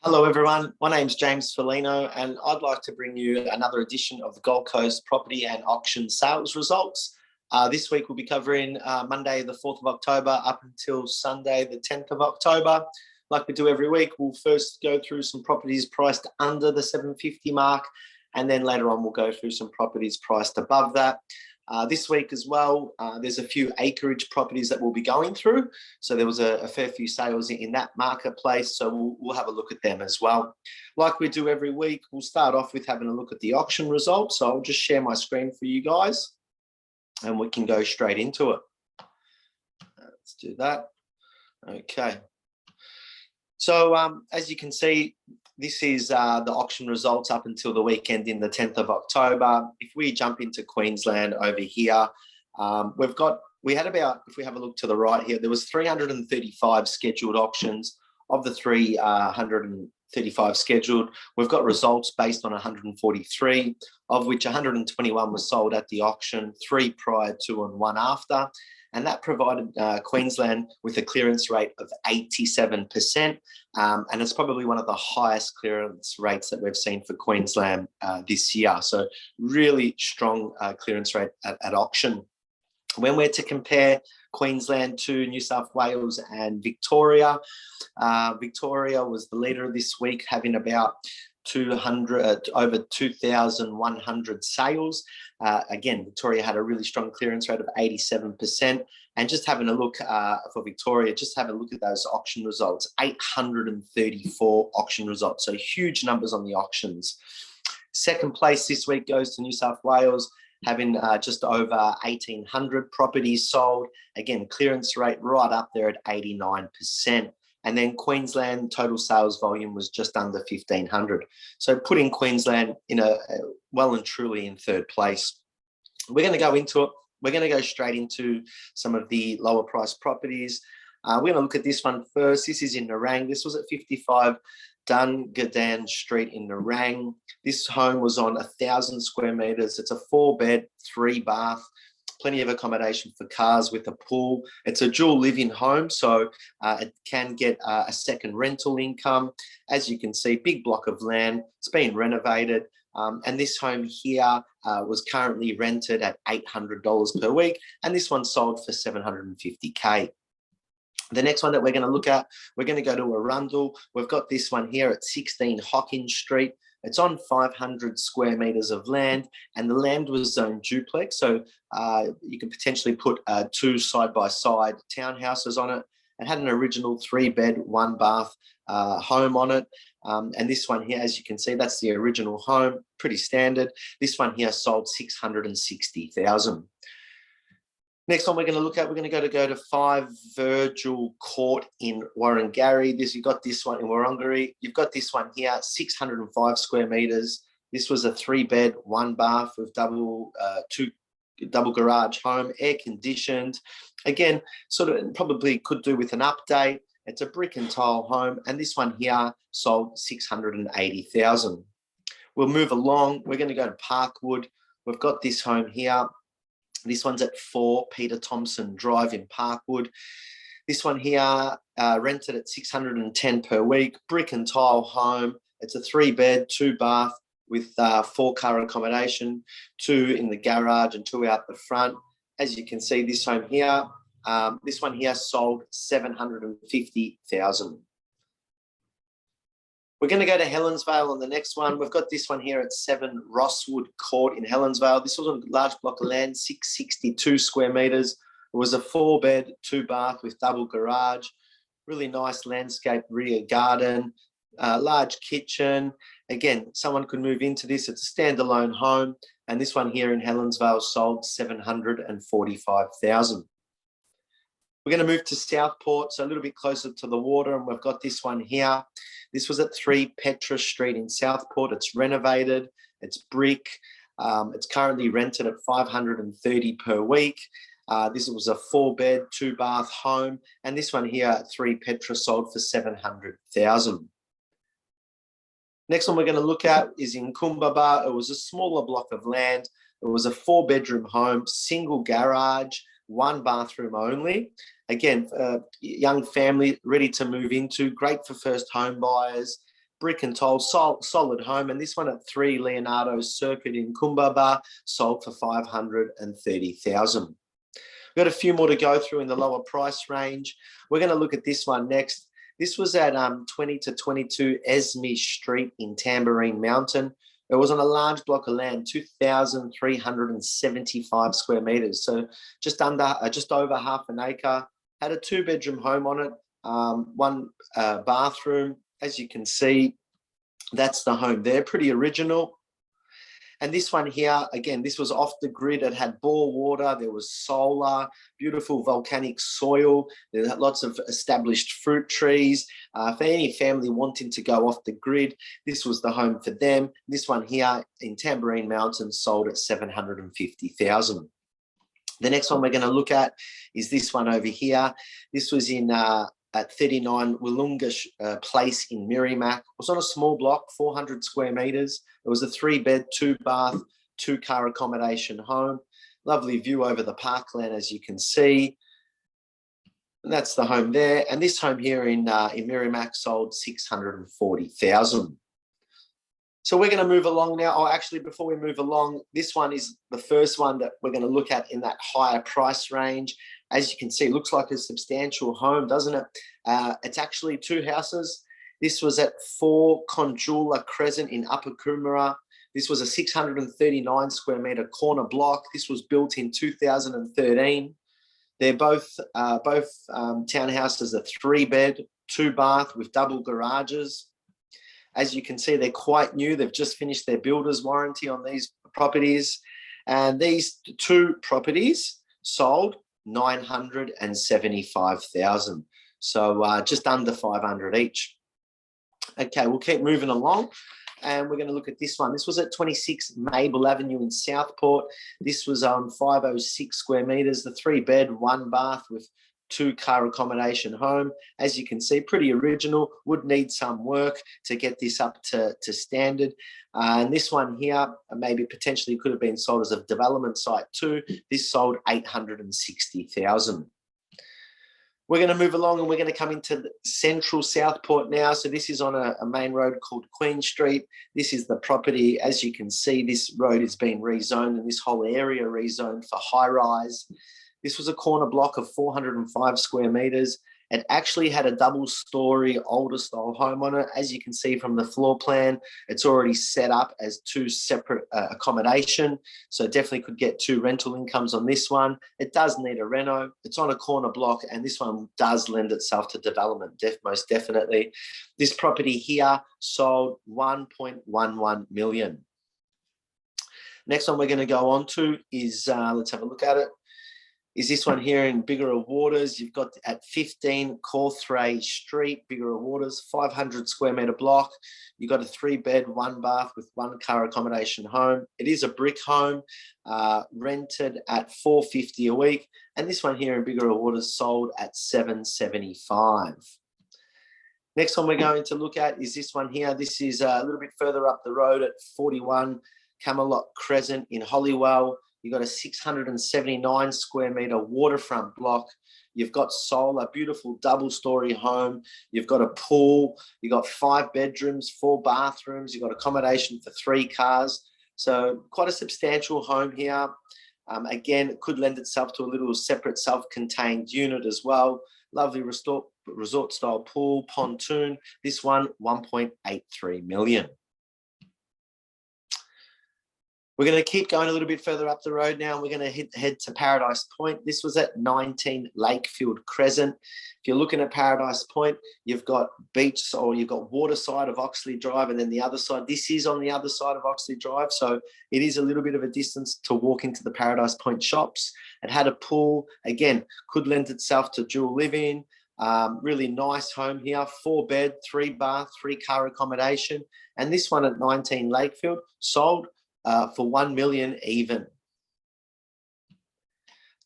Hello, everyone. My name's James Folino, and I'd like to bring you another edition of the Gold Coast property and auction sales results. This week, we'll be covering Monday, the 4th of October, up until Sunday, the 10th of October. Like we do every week, we'll first go through some properties priced under the 750 mark, and then later on, we'll go through some properties priced above that. This week as well, there's a few acreage properties that we'll be going through. So there was a fair few sales in that marketplace. So we'll have a look at them as well. Like we do every week, we'll start off with having a look at the auction results. So I'll just share my screen for you guys and we can go straight into it. Let's do that. Okay. So as you can see, this is the auction results up until the weekend in the 10th of October. If we jump into Queensland over here, we had about, if we have a look to the right here, there was 335 scheduled auctions. Of the 335 scheduled, we've got results based on 143, of which 121 was sold at the auction, 3 prior to and 1 after. And that provided Queensland with a clearance rate of 87%. And it's probably one of the highest clearance rates that we've seen for Queensland this year. So really strong clearance rate at auction. When we're to compare Queensland to New South Wales and Victoria, Victoria was the leader this week, having about over 2,100 sales. Again, Victoria had a really strong clearance rate of 87%. And just having a look for Victoria, just have a look at those auction results, 834 auction results. So huge numbers on the auctions. Second place this week goes to New South Wales, having just over 1,800 properties sold. Again, clearance rate right up there at 89%. And then Queensland total sales volume was just under 1,500. So putting Queensland in well and truly in third place. We're going to go into it. We're going to go straight into some of the lower price properties. We're going to look at this one first. This is in Nerang. This was at 55 Dungardan Street in Nerang. This home was on 1,000 square metres. It's a 4-bed, 3-bath. Plenty of accommodation for cars with a pool. It's a dual living home, so it can get a second rental income. As you can see, big block of land. It's been renovated. And this home here was currently rented at $800 per week. And this one sold for $750K. The next one that we're going to look at, we're going to go to Arundel. We've got this one here at 16 Hawkins Street. It's on 500 square metres of land, and the land was zoned duplex. So you could potentially put 2 side-by-side townhouses on it. It had an original 3-bed, 1-bath home on it. And this one here, as you can see, that's the original home, pretty standard. This one here sold $660,000. Next one we're going to look at, we're going to go to 5 Virgil Court in Warrangarri. You've got this one in Warrangarri. You've got this one here, 605 square metres. This was a 3-bed, 1-bath with double garage home, air conditioned. Again, sort of probably could do with an update. It's a brick and tile home, and this one here sold $680,000. We'll move along. We're going to go to Parkwood. We've got this home here. This one's at 4 Peter Thompson Drive in Parkwood. This one here rented at $610 per week, brick and tile home. It's a 3-bed, 2-bath with 4-car accommodation, 2 in the garage and 2 out the front. As you can see, this home here, this one here sold $750,000. We're going to go to Helensvale on the next one. We've got this one here at 7 Rosswood Court in Helensvale. This was a large block of land, 662 square metres. It was a 4-bed, 2-bath with double garage, really nice landscape rear garden, large kitchen. Again, someone could move into this. It's a standalone home. And this one here in Helensvale sold $745,000. We're going to move to Southport, so a little bit closer to the water, and we've got this one here. This was at 3 Petra Street in Southport. It's renovated. It's brick. It's currently rented at $530 per week. This was a 4-bed, 2-bath home, and this one here at 3 Petra sold for $700,000. Next one we're going to look at is in Kumbaba. It was a smaller block of land. It was a 4-bedroom home, single garage, 1 bathroom only. Again, young family ready to move into, great for first home buyers. brick and tile, solid home. And this one at 3 Leonardo Circuit in Kumbaba sold for $530,000. We've got a few more to go through in the lower price range. We're going to look at this one next. This was at 20 to 22 Esme Street in Tambourine Mountain. It was on a large block of land, 2,375 square meters. So just over half an acre. Had a 2-bedroom home on it, one bathroom. As you can see, that's the home there, pretty original. And this one here, again, this was off the grid. It had bore water. There was solar, beautiful volcanic soil. There had lots of established fruit trees. For any family wanting to go off the grid, this was the home for them. This one here in Tambourine Mountain sold at $750,000. The next one we're going to look at is this one over here. This was in at 39 Wollonga Place in Merrimack. It was on a small block, 400 square meters. It was a 3-bed, 2-bath, 2-car accommodation home. Lovely view over the parkland, as you can see. And that's the home there. And this home here in Merrimack sold $640,000. So we're going to move along now. Oh, actually, before we move along, this one is the first one that we're going to look at in that higher price range. As you can see, it looks like a substantial home, doesn't it? It's actually 2 houses. This was at 4 Conjula Crescent in Upper Coomera. This was a 639 square meter corner block. This was built in 2013. They're both townhouses, a 3-bed, 2-bath with double garages. As you can see, they're quite new. They've just finished their builder's warranty on these properties. And these 2 properties sold $975,000. So just under 500 each. Okay, we'll keep moving along. And we're going to look at this one. This was at 26 Mabel Avenue in Southport. This was on 506 square meters, the 3-bed, 1-bath with 2-car accommodation home. As you can see, pretty original. Would need some work to get this up to standard. And this one here, maybe potentially could have been sold as a development site too. This sold $860,000. We're going to move along and we're going to come into central Southport now. So this is on a main road called Queen Street. This is the property. As you can see, this road is being rezoned and this whole area rezoned for high rise. This was a corner block of 405 square meters. It actually had a double-story older style home on it. As you can see from the floor plan, it's already set up as 2 separate accommodation. So definitely could get 2 rental incomes on this one. It does need a reno. It's on a corner block, and this one does lend itself to development, most definitely. This property here sold $1.11 million. Next one we're going to go on to is, let's have a look at it, is this one here in Bigara Waters. You've got at 15 Cawthray Street, Bigara Waters, 500 square meter block. You've got a 3-bed, 1-bath with 1-car accommodation home. It is a brick home, rented at $450 a week. And this one here in Bigara Waters sold at $775. Next one we're going to look at is this one here. This is a little bit further up the road at 41 Camelot Crescent in Holywell. You've got a 679 square meter waterfront block. You've got solar, beautiful double-story home. You've got a pool. You've got 5 bedrooms, 4 bathrooms. You've got accommodation for 3 cars. So quite a substantial home here. Again, it could lend itself to a little separate self-contained unit as well. Lovely resort-style pool, pontoon. This one, $1.83 million. We're going to keep going a little bit further up the road now. We're going to head to Paradise Point. This was at 19 Lakefield Crescent. If you're looking at Paradise Point, you've got beach, or you've got water side of Oxley Drive, and then the other side. This is on the other side of Oxley Drive, so it is a little bit of a distance to walk into the Paradise Point shops. It had a pool. Again, could lend itself to dual living. Really nice home here, 4-bed, 3-bath, 3-car accommodation. And this one at 19 Lakefield sold for $1 million even.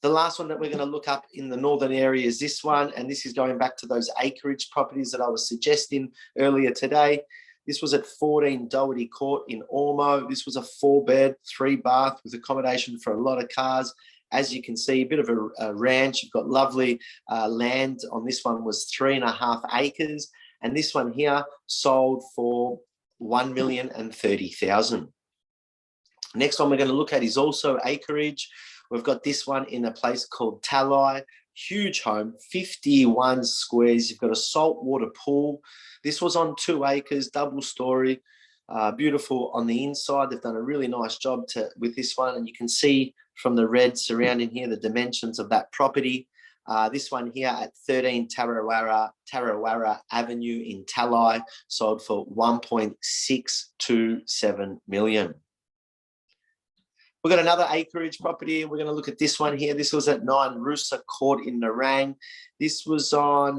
The last one that we're going to look up in the northern area is this one, and this is going back to those acreage properties that I was suggesting earlier today. This was at 14 Doherty Court in Ormo. This was a 4-bed, 3-bath with accommodation for a lot of cars. As you can see, a bit of a ranch. You've got lovely land on this one, was 3.5 acres. And this one here sold for $1,030,000. Next one we're going to look at is also acreage. We've got this one in a place called Talai. Huge home, 51 squares. You've got a saltwater pool. This was on 2 acres, double story. Beautiful on the inside. They've done a really nice job with this one. And you can see from the red surrounding here the dimensions of that property. This one here at 13 Tarawara Avenue in Talai sold for $1.627 million. We've got another acreage property. We're going to look at this one here. This was at 9 Rusa Court in Nerang. This was on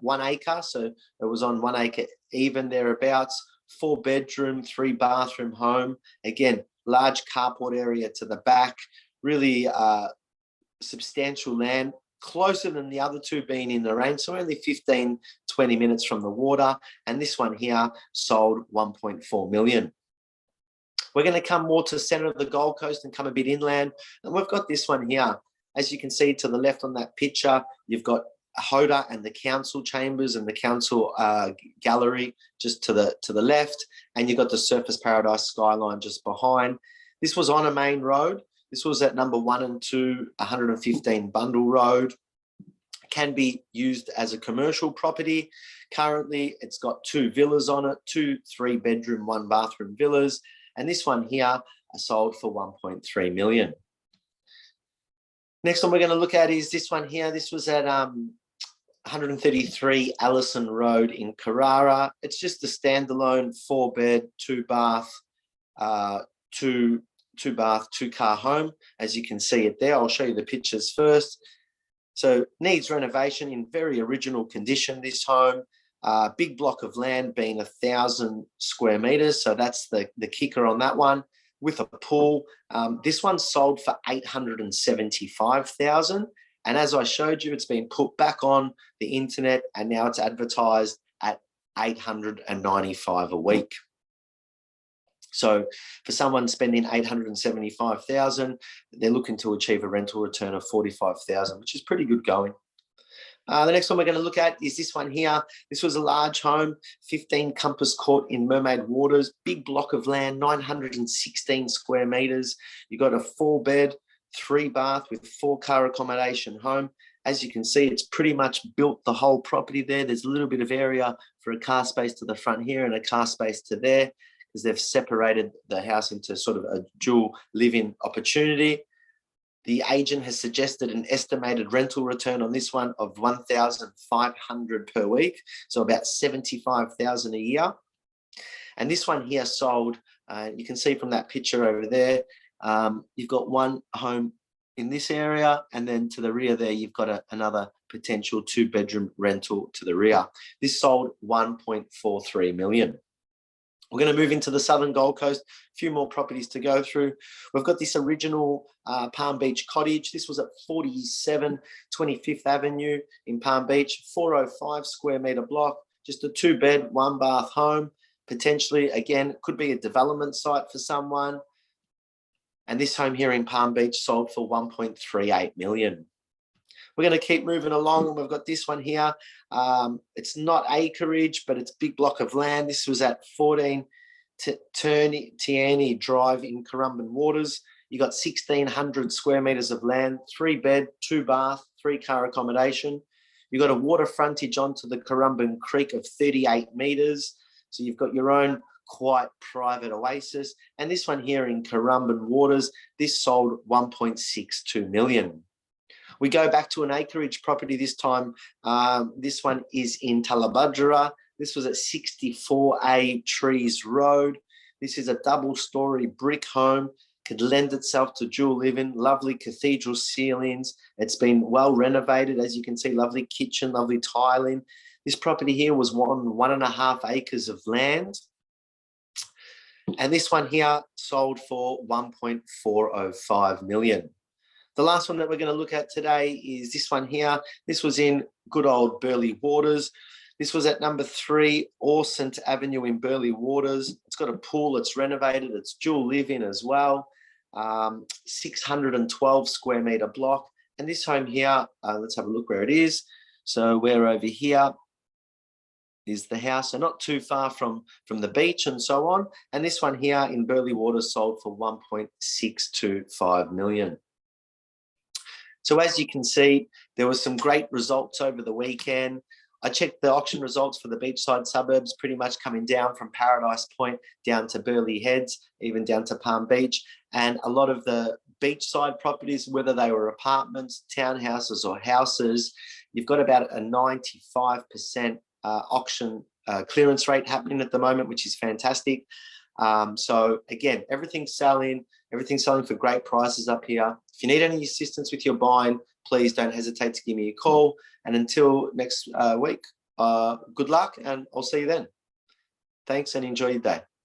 1 acre. So it was on 1 acre, even thereabouts. 4-bedroom, 3-bathroom home. Again, large carport area to the back. Really substantial land. Closer than the other two being in Nerang. So only 15, 20 minutes from the water. And this one here sold $1.4 million. We're going to come more to the center of the Gold Coast and come a bit inland. And we've got this one here. As you can see to the left on that picture, you've got Hoda and the council chambers and the council gallery just to the left. And you've got the Surfers Paradise skyline just behind. This was on a main road. This was at number 1 and 2, 115 Bundle Road. Can be used as a commercial property. Currently, it's got 2 villas on it, 2 3-bedroom, 1-bathroom villas. And this one here sold for $1.3 million. Next one we're going to look at is this one here. This was at 133 Allison Road in Carrara. It's just a standalone 4-bed, 2-bath, 2-car home. As you can see it there, I'll show you the pictures first. So needs renovation in very original condition, this home. Big block of land being 1,000 square meters. So that's the kicker on that one with a pool. This one sold for $875,000. And as I showed you, it's been put back on the internet and now it's advertised at $895 a week. So for someone spending $875,000, they're looking to achieve a rental return of $45,000, which is pretty good going. The next one we're going to look at is this one here. This was a large home, 15 Compass Court in Mermaid Waters, big block of land, 916 square meters. You've got a 4-bed, 3-bath with 4-car accommodation home. As you can see, it's pretty much built the whole property there. There's a little bit of area for a car space to the front here and a car space to there because they've separated the house into sort of a dual living opportunity. The agent has suggested an estimated rental return on this one of $1,500 per week, so about $75,000 a year. And this one here sold, you can see from that picture over there, you've got one home in this area, and then to the rear there, you've got another potential 2-bedroom rental to the rear. This sold $1.43 million. We're going to move into the southern Gold Coast, a few more properties to go through. We've got this original Palm Beach cottage. This was at 47 25th Avenue in Palm Beach, 405 square meter block, just a 2-bed, 1-bath home. Potentially, again, could be a development site for someone. And this home here in Palm Beach sold for $1.38 million. We're going to keep moving along, and we've got this one here. It's not acreage, but it's a big block of land. This was at 14 Tierney Drive in Currumbin Waters. You got 1,600 square meters of land, 3-bed, 2-bath, 3-car accommodation. You've got a water frontage onto the Currumbin Creek of 38 meters. So you've got your own quite private oasis. And this one here in Currumbin Waters, this sold $1.62 million. We go back to an acreage property this time. This one is in Talabudgera. This was at 64A Trees Road. This is a double-story brick home. Could lend itself to dual living, lovely cathedral ceilings. It's been well renovated, as you can see, lovely kitchen, lovely tiling. This property here was on 1.5 acres of land. And this one here sold for $1.405 million. The last one that we're going to look at today is this one here. This was in good old Burleigh Waters. This was at number 3 Orsent Avenue in Burleigh Waters. It's got a pool, it's renovated, it's dual living as well. 612 square meter block. And this home here, let's have a look where it is. So we're over here. is the house, so not too far from the beach and so on. And this one here in Burleigh Waters sold for 1.625 million. So as you can see, there were some great results over the weekend. I checked the auction results for the beachside suburbs, pretty much coming down from Paradise Point down to Burleigh Heads, even down to Palm Beach. And a lot of the beachside properties, whether they were apartments, townhouses or houses, you've got about a 95% auction clearance rate happening at the moment, which is fantastic. So again, everything's selling for great prices up here. If you need any assistance with your buying, please don't hesitate to give me a call. And until next week, good luck, and I'll see you then. Thanks and enjoy your day.